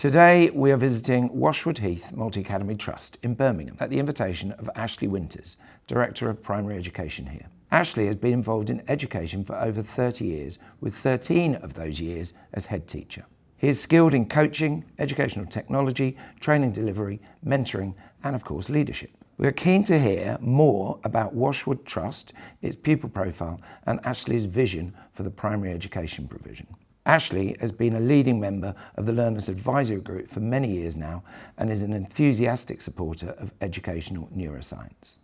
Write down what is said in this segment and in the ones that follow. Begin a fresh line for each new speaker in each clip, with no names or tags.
Today we are visiting Washwood Heath Multi-Academy Trust in Birmingham at the invitation of Ashley Winters, Director of Primary Education here. Ashley has been involved in education for over 30 years, with 13 of those years as head teacher. He is skilled in coaching, educational technology, training delivery, mentoring and of course leadership. We are keen to hear more about Washwood Trust, its pupil profile and Ashley's vision for the primary education provision. Ashley has been a leading member of the Learnus advisory group for many years now and is an enthusiastic supporter of educational neuroscience.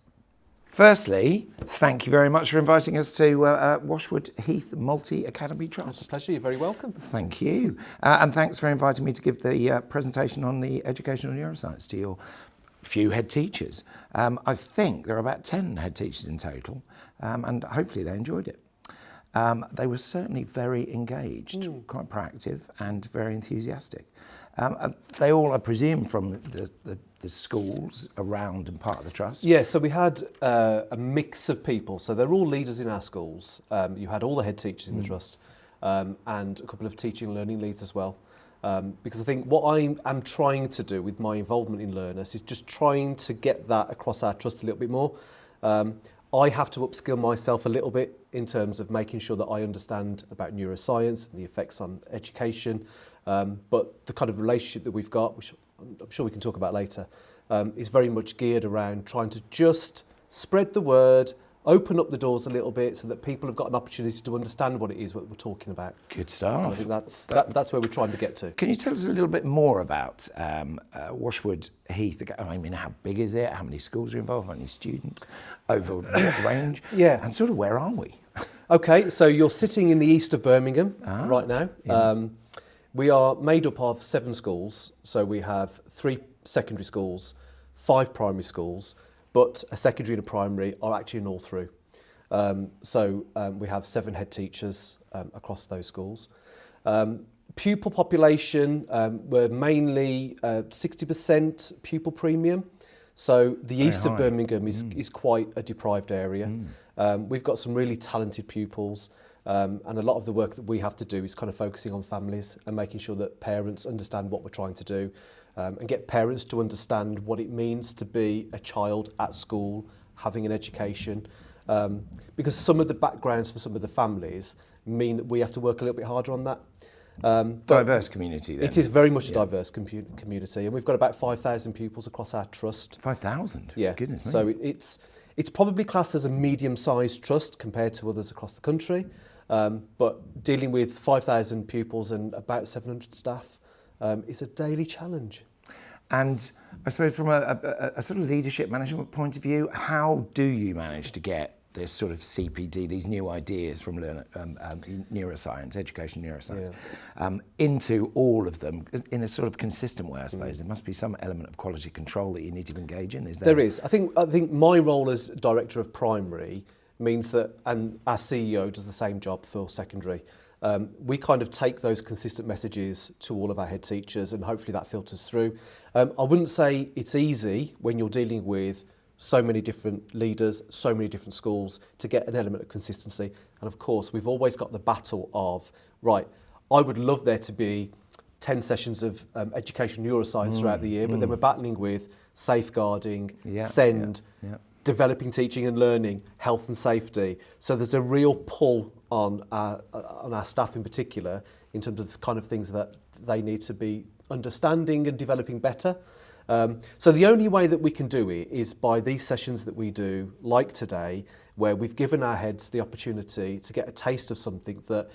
Firstly, thank you very much for inviting us to Washwood Heath Multi-Academy Trust.
It's a pleasure, you're very welcome.
Thank you. And thanks for inviting me to give the presentation on the educational neuroscience to your few head teachers. I think there are about 10 head teachers in total, and hopefully they enjoyed it. They were certainly very engaged, quite proactive and very enthusiastic. They all, I presume, from the schools around and part of the trust?
Yeah, so we had a mix of people. So they're all leaders in our schools. You had all the head teachers in the trust and a couple of teaching and learning leads as well. Because I think what I'm trying to do with my involvement in Learnus is just trying to get that across our trust a little bit more. I have to upskill myself a little bit in terms of making sure that I understand about neuroscience and the effects on education. But the kind of relationship that we've got, which I'm sure we can talk about later, is very much geared around trying to just spread the word, open up the doors a little bit so that people have got an opportunity to understand what it is what we're talking about.
Good stuff.
I think that's where we're trying to get to.
Can you tell us a little bit more about Washwood Heath? I mean, how big is it? How many schools are involved? How many students? Over what range?
Yeah.
And sort of where are we?
Okay, so you're sitting in the east of Birmingham right now.
Yeah.
We are made up of 7 schools. So we have 3 secondary schools, 5 primary schools, but a secondary and a primary are actually in all through. We have 7 head teachers across those schools. Pupil population, we're mainly 60% pupil premium. So the east of Birmingham is quite a deprived area. We've got some really talented pupils. And a lot of the work that we have to do is kind of focusing on families and making sure that parents understand what we're trying to do and get parents to understand what it means to be a child at school, having an education. Because some of the backgrounds for some of the families mean that we have to work a little bit harder on that.
Diverse community then?
It is very much a diverse community, and we've got about 5,000 pupils across our trust.
5,000?
Yeah.
Goodness me.
So it's probably classed as a medium-sized trust compared to others across the country, but dealing with 5,000 pupils and about 700 staff is a daily challenge.
And I suppose from a sort of leadership management point of view, how do you manage to get this sort of CPD, these new ideas from neuroscience, education neuroscience, into all of them in a sort of consistent way, I suppose? There must be some element of quality control that you need to engage in, is there?
There is. I think my role as Director of Primary means that, and our CEO does the same job for secondary, we kind of take those consistent messages to all of our head teachers and hopefully that filters through. I wouldn't say it's easy when you're dealing with so many different leaders, so many different schools, to get an element of consistency. And of course, we've always got the battle of, right, I would love there to be 10 sessions of education neuroscience throughout the year, but then we're battling with safeguarding, developing teaching and learning, health and safety. So there's a real pull on our staff in particular in terms of the kind of things that they need to be understanding and developing better. So the only way that we can do it is by these sessions that we do, like today, where we've given our heads the opportunity to get a taste of something that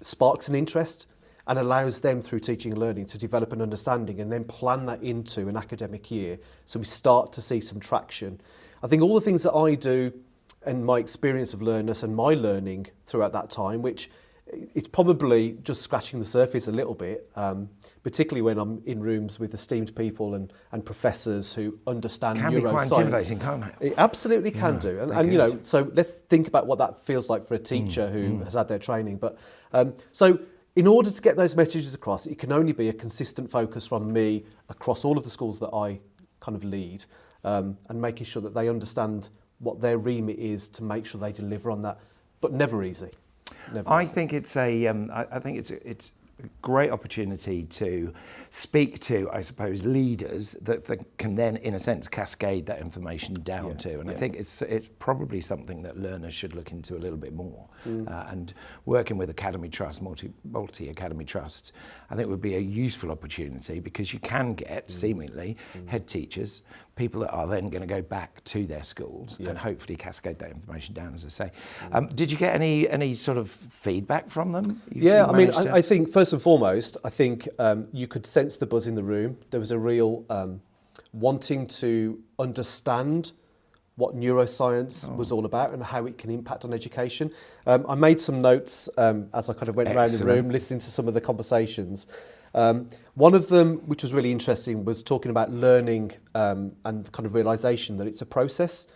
sparks an interest and allows them through teaching and learning to develop an understanding and then plan that into an academic year so we start to see some traction. I think all the things that I do and my experience of Learnus and my learning throughout that time, which it's probably just scratching the surface a little bit, particularly when I'm in rooms with esteemed people and professors who understand neuroscience.
Can be quite intimidating, can't it?
It absolutely can do. And you know, so let's think about what that feels like for a teacher who has had their training. But so in order to get those messages across, it can only be a consistent focus from me across all of the schools that I kind of lead, and making sure that they understand what their remit is to make sure they deliver on that, but never easy.
I think it's great opportunity to speak to, I suppose, leaders that can then, in a sense, cascade that information down to. And I think it's probably something that learners should look into a little bit more. And working with Academy Trust, multi-Academy Trusts, I think would be a useful opportunity, because you can get, seemingly, head teachers, people that are then going to go back to their schools and hopefully cascade that information down, as I say. Did you get any sort of feedback from them?
I mean, I think first and foremost, I think you could sense the buzz in the room. There was a real wanting to understand what neuroscience was all about and how it can impact on education. I made some notes as I kind of went around the room, listening to some of the conversations. One of them, which was really interesting, was talking about learning and kind of realisation that it's a process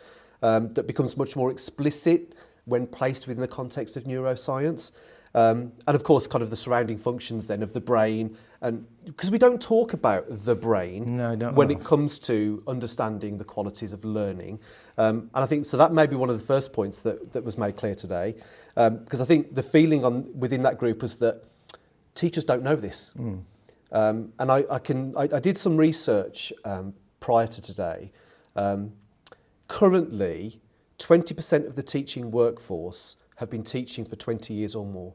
that becomes much more explicit when placed within the context of neuroscience. And of course, kind of the surrounding functions then of the brain, and because we don't talk about the brain when it comes to understanding the qualities of learning. And I think so that may be one of the first points that was made clear today, because I think the feeling within that group was that teachers don't know this. And I did some research prior to today. Currently, 20% of the teaching workforce have been teaching for 20 years or more.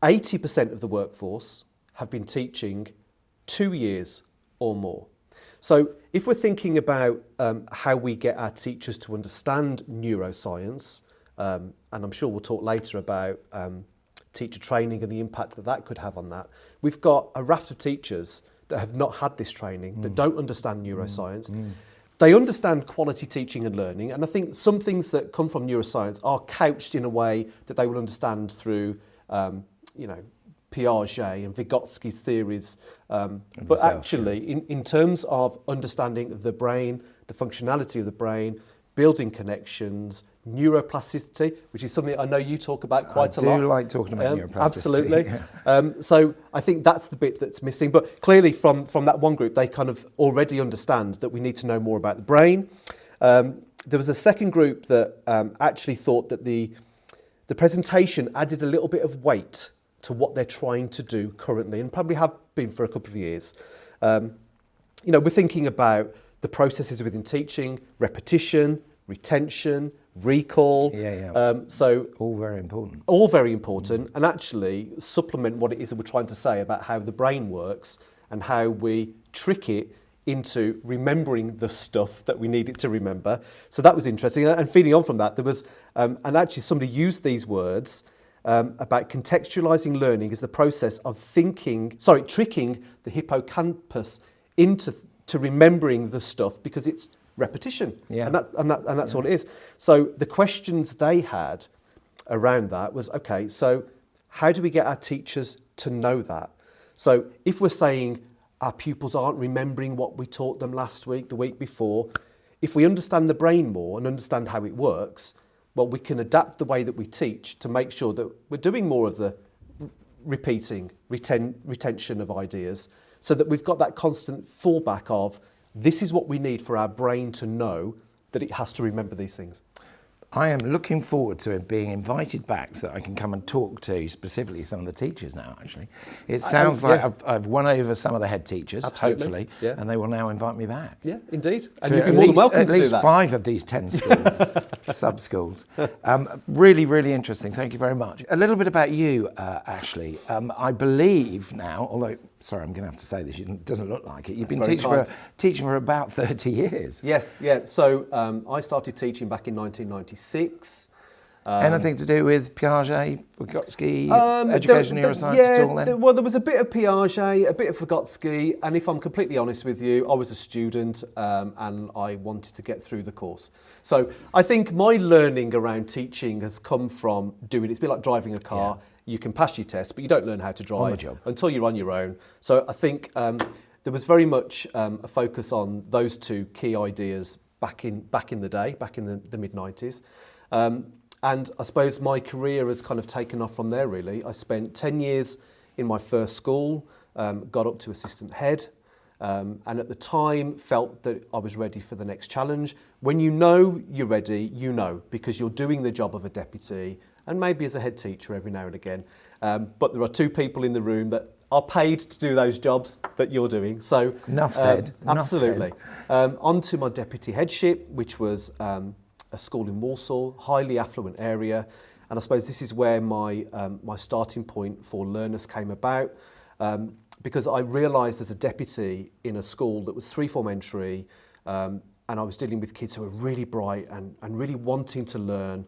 80% of the workforce have been teaching 2 years or more. So if we're thinking about how we get our teachers to understand neuroscience, and I'm sure we'll talk later about teacher training and the impact that could have on that, we've got a raft of teachers that have not had this training, that don't understand neuroscience. They understand quality teaching and learning, and I think some things that come from neuroscience are couched in a way that they will understand through, Piaget and Vygotsky's theories. But actually, in terms of understanding the brain, the functionality of the brain, building connections, neuroplasticity, which is something I know you talk about quite a lot.
I do like talking about neuroplasticity.
Absolutely. So I think that's the bit that's missing. But clearly from that one group, they kind of already understand that we need to know more about the brain. There was a second group that actually thought that the presentation added a little bit of weight to what they're trying to do currently, and probably have been for a couple of years. We're thinking about the processes within teaching, repetition, retention, recall. So
all very important.
All very important, and actually supplement what it is that we're trying to say about how the brain works and how we trick it into remembering the stuff that we need it to remember. So that was interesting. And feeding on from that, there was, and actually somebody used these words about contextualizing learning as the process of tricking the hippocampus into remembering the stuff, because it's repetition. And that's all it is. So the questions they had around that was, okay, so how do we get our teachers to know that? So if we're saying our pupils aren't remembering what we taught them last week, the week before, if we understand the brain more and understand how it works, well, we can adapt the way that we teach to make sure that we're doing more of the retention of ideas, so that we've got that constant fallback of, this is what we need for our brain to know that it has to remember these things.
I am looking forward to it being invited back so that I can come and talk to specifically some of the teachers now, actually. It sounds like I've won over some of the head teachers, hopefully, and they will now invite me back.
Yeah, indeed. And you'd be more than welcome to do that.
At least 5 of these 10 schools, sub-schools. Really, really interesting. Thank you very much. A little bit about you, Ashley. I believe now, although, sorry, I'm going to have to say this, it doesn't look like it. You've been teaching for about 30 years.
Yes, yeah. So I started teaching back in 1996.
Anything to do with Piaget, Vygotsky, education, neuroscience at all then?
Well, there was a bit of Piaget, a bit of Vygotsky, and if I'm completely honest with you, I was a student and I wanted to get through the course. So I think my learning around teaching has come from doing it. It's a bit like driving a car. You can pass your test, but you don't learn how to drive until you're on your own. So I think there was very much a focus on those two key ideas back in the day, back in the mid-90s. And I suppose my career has kind of taken off from there, really. I spent 10 years in my first school, got up to assistant head, and at the time felt that I was ready for the next challenge. When you know you're ready, you know, because you're doing the job of a deputy and maybe as a head teacher every now and again. but there are two people in the room that are paid to do those jobs that you're doing. So
enough said.
Absolutely. On to my deputy headship, which was a school in Walsall, highly affluent area. And I suppose this is where my starting point for Learnus came about, because I realised as a deputy in a school that was 3-form entry, and I was dealing with kids who were really bright and really wanting to learn,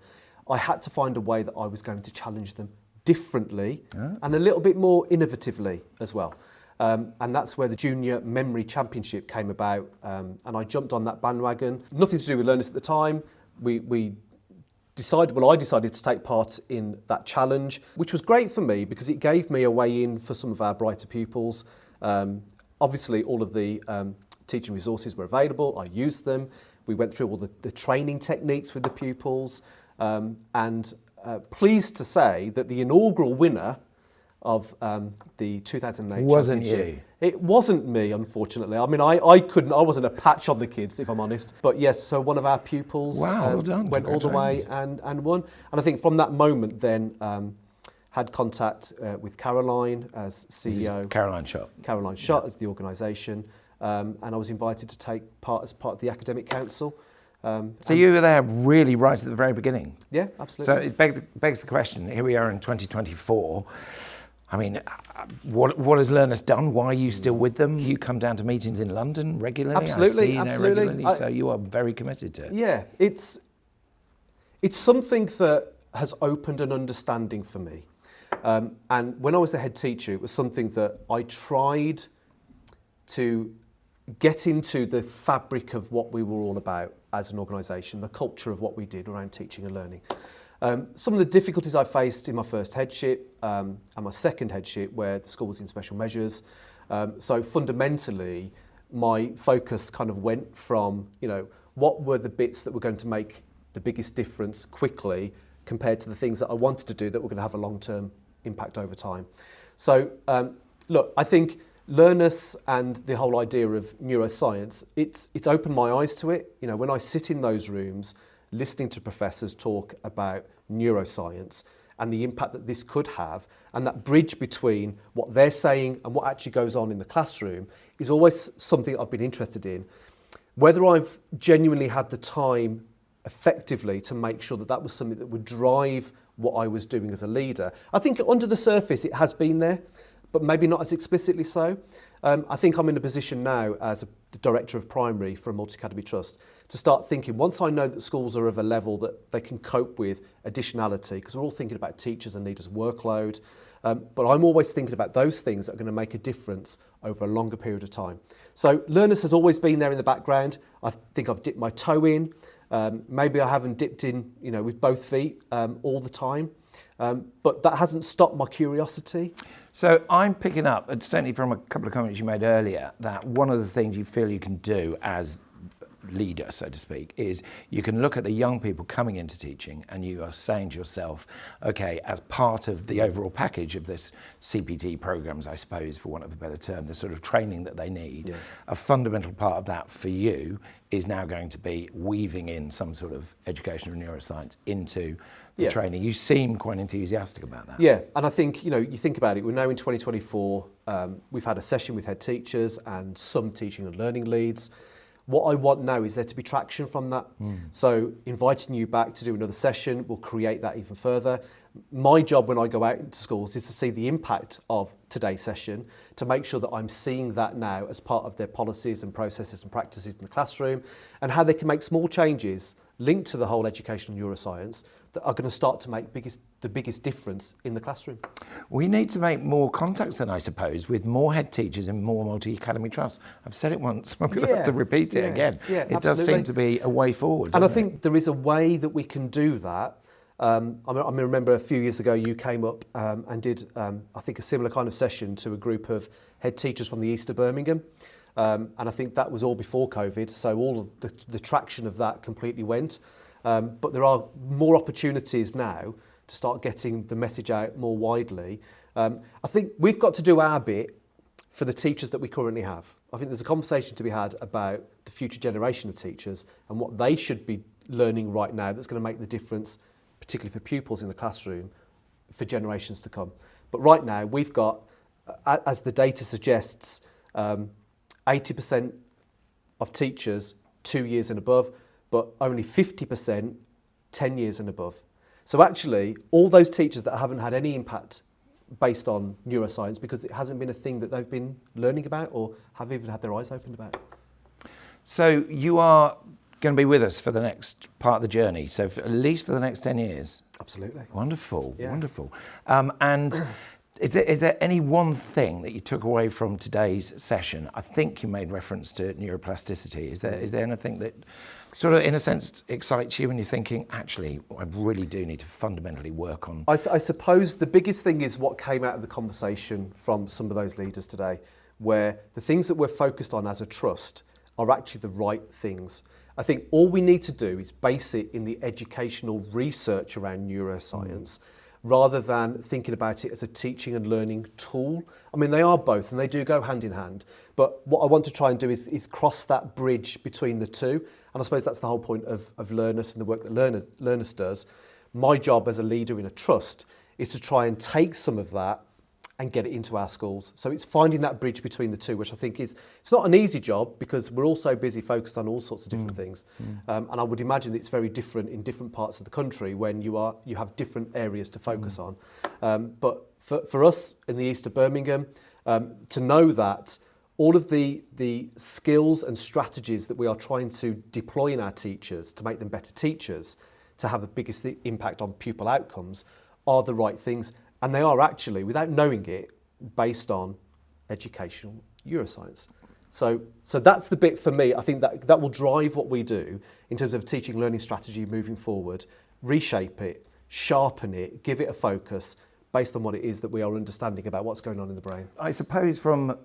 I had to find a way that I was going to challenge them differently and a little bit more innovatively as well. And that's where the Junior Memory Championship came about, and I jumped on that bandwagon. Nothing to do with Learnus at the time. I decided to take part in that challenge, which was great for me because it gave me a way in for some of our brighter pupils. Obviously, all of the teaching resources were available. I used them. We went through all the training techniques with the pupils, and pleased to say that the inaugural winner of the 2008
wasn't
championship.
you?
It wasn't me, unfortunately. I mean, I wasn't a patch on the kids, if I'm honest. But yes, so one of our pupils
well done.
went all the way and won. And I think from that moment then had contact with Caroline as CEO.
Caroline Schott.
Caroline Schott as the organisation. And I was invited to take part as part of the Academic Council.
So you were there really right at the very beginning.
Yeah, absolutely.
So it begs the question, here we are in 2024. I mean, what has Learnus done? Why are you still with them? You come down to meetings in London regularly.
Absolutely,
I see you there
absolutely.
regularly, so you are very committed to it.
Yeah, it's something that has opened an understanding for me. And when I was a head teacher, it was something that I tried to get into the fabric of what we were all about as an organisation, the culture of what we did around teaching and learning. Some of the difficulties I faced in my first headship and my second headship, where the school was in special measures. So fundamentally, my focus kind of went from, what were the bits that were going to make the biggest difference quickly compared to the things that I wanted to do that were going to have a long-term impact over time. So, look, I think Learnus and the whole idea of neuroscience, it's opened my eyes to it. When I sit in those rooms, listening to professors talk about neuroscience and the impact that this could have, and that bridge between what they're saying and what actually goes on in the classroom is always something I've been interested in. Whether I've genuinely had the time effectively to make sure that that was something that would drive what I was doing as a leader, I think under the surface it has been there, but maybe not as explicitly so. I think I'm in a position now as the Director of Primary for a Multi-Academy Trust to start thinking, once I know that schools are of a level that they can cope with additionality, because we're all thinking about teachers and leaders' workload, but I'm always thinking about those things that are going to make a difference over a longer period of time. So Learnus has always been there in the background. I think I've dipped my toe in. Maybe I haven't dipped in, with both feet all the time, but that hasn't stopped my curiosity.
So I'm picking up, certainly from a couple of comments you made earlier, that one of the things you feel you can do as leader, so to speak, is you can look at the young people coming into teaching and you are saying to yourself, okay, as part of the overall package of this CPT programs, I suppose, for want of a better term, the sort of training that they need, a fundamental part of that for you is now going to be weaving in some sort of education of neuroscience into the training. You seem quite enthusiastic about that.
Yeah, and I think, you think about it, we're now in 2024, we've had a session with head teachers and some teaching and learning leads. What I want now is there to be traction from that. So inviting you back to do another session will create that even further. My job when I go out into schools is to see the impact of today's session, to make sure that I'm seeing that now as part of their policies and processes and practices in the classroom, and how they can make small changes linked to the whole educational neuroscience that are going to start to make the biggest difference in the classroom.
We need to make more contacts then, I suppose, with more head teachers in more multi-academy trusts. I've said it once, I'm going to have to repeat it again.
Yeah,
it does seem to be a way forward.
And I think there is a way that we can do that. I remember a few years ago you came up and did, I think, a similar kind of session to a group of head teachers from the east of Birmingham. And I think that was all before COVID, so all of the traction of that completely went. But there are more opportunities now to start getting the message out more widely. I think we've got to do our bit for the teachers that we currently have. I think there's a conversation to be had about the future generation of teachers and what they should be learning right now that's going to make the difference, particularly for pupils in the classroom, for generations to come. But right now, we've got, as the data suggests, 80% of teachers 2 years and above, but only 50% 10 years and above. So actually, all those teachers that haven't had any impact based on neuroscience because it hasn't been a thing that they've been learning about or have even had their eyes opened about.
So you are going to be with us for the next part of the journey, so at least for the next 10 years?
Absolutely.
Wonderful,
Yeah.
wonderful. And is there any one thing that you took away from today's session? I think you made reference to neuroplasticity. Is there anything that sort of, in a sense, excites you when you're thinking, actually, I really do need to fundamentally work on...
I suppose the biggest thing is what came out of the conversation from some of those leaders today, where the things that we're focused on as a trust are actually the right things. I think all we need to do is base it in the educational research around neuroscience, rather than thinking about it as a teaching and learning tool. I mean, they are both, and they do go hand in hand. But what I want to try and do is cross that bridge between the two. And I suppose that's the whole point of Learnus and the work that Learnus does. My job as a leader in a trust is to try and take some of that and get it into our schools. So it's finding that bridge between the two, which I think it's not an easy job because we're all so busy focused on all sorts of different things. And I would imagine that it's very different in different parts of the country when you have different areas to focus on. But for us in the east of Birmingham, to know that all of the skills and strategies that we are trying to deploy in our teachers to make them better teachers, to have the biggest impact on pupil outcomes, are the right things. And they are actually, without knowing it, based on educational neuroscience. So that's the bit for me. I think that will drive what we do in terms of teaching learning strategy moving forward, reshape it, sharpen it, give it a focus based on what it is that we are understanding about what's going on in the brain.
I suppose from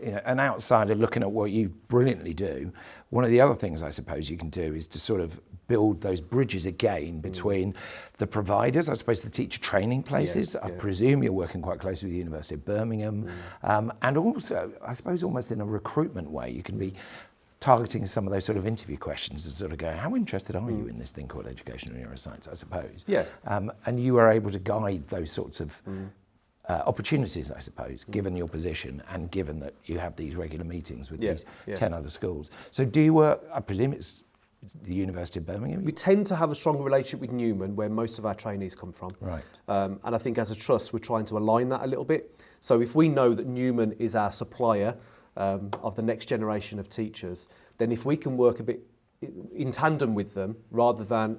an outsider looking at what you brilliantly do, one of the other things I suppose you can do is to sort of build those bridges again between the providers, I suppose the teacher training places. I presume you're working quite closely with the University of Birmingham, and also I suppose almost in a recruitment way you can be targeting some of those sort of interview questions and sort of go, how interested are you in this thing called educational neuroscience, I suppose?
Yeah.
And you are able to guide those sorts of opportunities, I suppose, given your position and given that you have these regular meetings with these 10 other schools. So do you work, I presume it's the University of Birmingham?
We tend to have a stronger relationship with Newman, where most of our trainees come from.
Right.
And I think as a trust, we're trying to align that a little bit. So if we know that Newman is our supplier of the next generation of teachers, then if we can work a bit in tandem with them rather than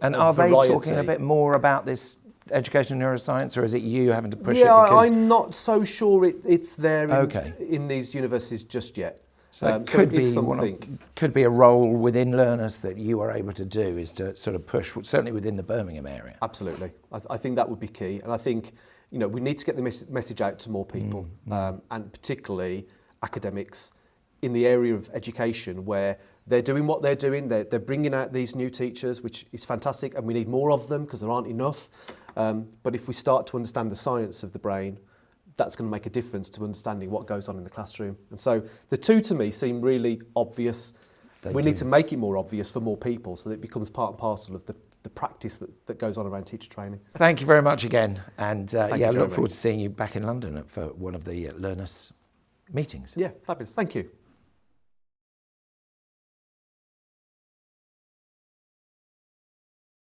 And
a
are they
variety.
talking a bit more about this educational neuroscience, or is it you having to push it?
Yeah,
Because
I'm not so sure it's there
Okay.
in these universities just yet.
so it
So
could
it is
be
something.
could be a role within Learnus that you are able to do, is to sort of push, certainly within the Birmingham area.
Absolutely. I think that would be key. And I think, we need to get the message out to more people, and particularly academics in the area of education, where they're doing what they're doing. They're bringing out these new teachers, which is fantastic, and we need more of them because there aren't enough. But if we start to understand the science of the brain, that's going to make a difference to understanding what goes on in the classroom. And so the two to me seem really obvious. We need to make it more obvious for more people so that it becomes part and parcel of the practice that goes on around teacher training.
Thank you very much again, and
you,
I look
Jeremy.
forward to seeing you back in London for one of the Learnus meetings.
Yeah, fabulous. Thank you.